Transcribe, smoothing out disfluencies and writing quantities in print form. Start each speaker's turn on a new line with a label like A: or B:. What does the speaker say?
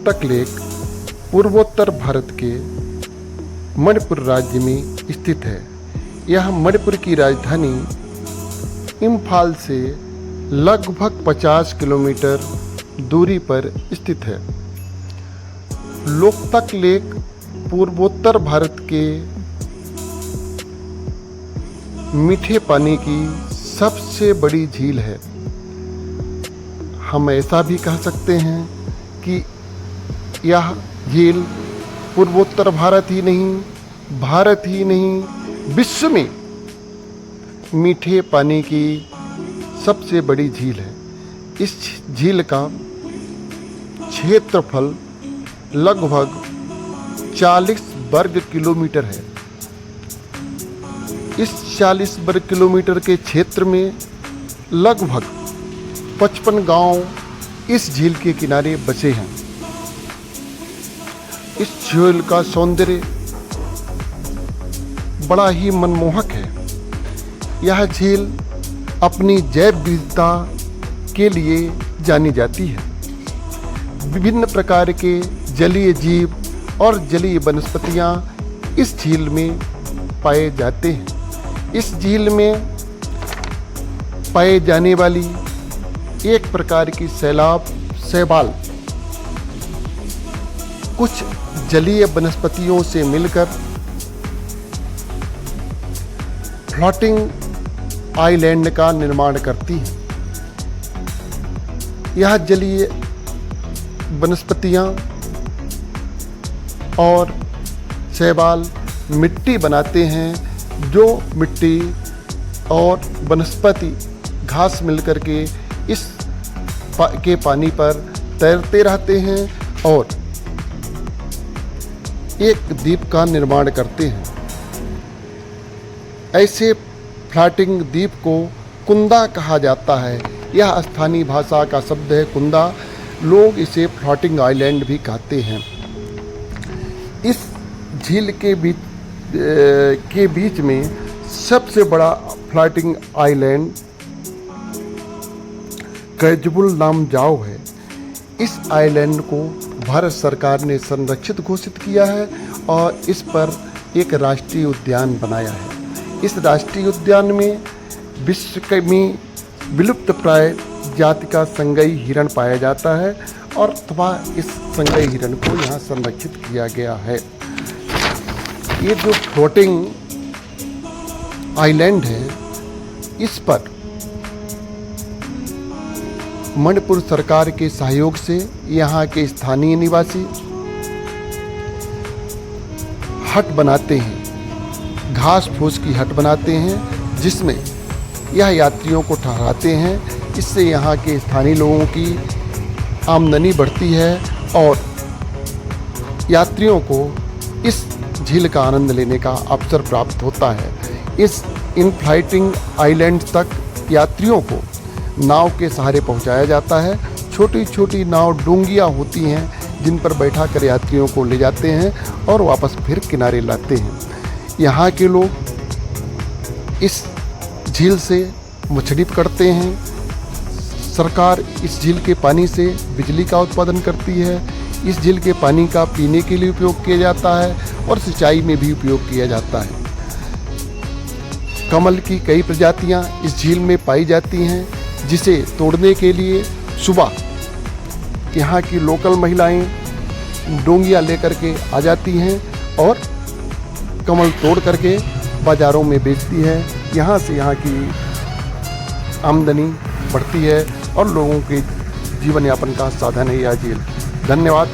A: Loktak lake पूर्वोत्तर भारत के मणिपुर राज्य में स्थित है। यह मणिपुर की राजधानी इम्फाल से लगभग 50 किलोमीटर दूरी पर स्थित है। लोकतक लेक पूर्वोत्तर भारत के मीठे पानी की सबसे बड़ी झील है। हम ऐसा भी कह सकते हैं कि यह झील पूर्वोत्तर भारत ही नहीं विश्व में मीठे पानी की सबसे बड़ी झील है। इस झील का क्षेत्रफल लगभग 40 वर्ग किलोमीटर है। इस 40 वर्ग किलोमीटर के क्षेत्र में लगभग 55 गांव इस झील के किनारे बसे हैं। इस झील का सौंदर्य बड़ा ही मनमोहक है। यह झील अपनी जैव विविधता के लिए जानी जाती है। विभिन्न प्रकार के जलीय जीव और जलीय वनस्पतियां इस झील में पाए जाते हैं। इस झील में पाए जाने वाली एक प्रकार की शैवाल कुछ जलीय वनस्पतियों से मिलकर फ्लोटिंग आइलैंड का निर्माण करती है। यह जलीय वनस्पतियां और शैवाल मिट्टी बनाते हैं, जो मिट्टी और वनस्पति घास मिलकर के इस के पानी पर तैरते रहते हैं और एक द्वीप का निर्माण करते हैं। ऐसे फ्लोटिंग द्वीप को कुंदा कहा जाता है। यह स्थानीय भाषा का शब्द है कुंदा। लोग इसे फ्लोटिंग आइलैंड भी कहते हैं। इस झील के बीच में सबसे बड़ा फ्लोटिंग आइलैंड कैजबुल नामजाओ है। इस आइलैंड को भारत सरकार ने संरक्षित घोषित किया है और इस पर एक राष्ट्रीय उद्यान बनाया है। इस राष्ट्रीय उद्यान में विश्व में विलुप्त प्राय जाति का संगई हिरण पाया जाता है और अथवा इस संगई हिरण को यहाँ संरक्षित किया गया है। ये जो फ्लोटिंग आइलैंड है, इस पर मणिपुर सरकार के सहयोग से यहाँ के स्थानीय निवासी हट बनाते हैं, घास फूस की हट बनाते हैं, जिसमें यह यात्रियों को ठहराते हैं। इससे यहाँ के स्थानीय लोगों की आमदनी बढ़ती है और यात्रियों को इस झील का आनंद लेने का अवसर प्राप्त होता है। इन फ्लोटिंग आइलैंड तक यात्रियों को नाव के सहारे पहुंचाया जाता है। छोटी छोटी नाव डोंगियां होती हैं जिन पर बैठा कर यात्रियों को ले जाते हैं और वापस फिर किनारे लाते हैं। यहाँ के लोग इस झील से मछली पकड़ते हैं। सरकार इस झील के पानी से बिजली का उत्पादन करती है। इस झील के पानी का पीने के लिए उपयोग किया जाता है और सिंचाई में भी उपयोग किया जाता है। कमल की कई प्रजातियां इस झील में पाई जाती हैं, जिसे तोड़ने के लिए सुबह यहाँ की लोकल महिलाएं डोंगियां लेकर के आ जाती हैं और कमल तोड़ करके बाज़ारों में बेचती है। यहाँ से यहाँ की आमदनी बढ़ती है और लोगों के जीवन यापन का साधन है यह झील। धन्यवाद।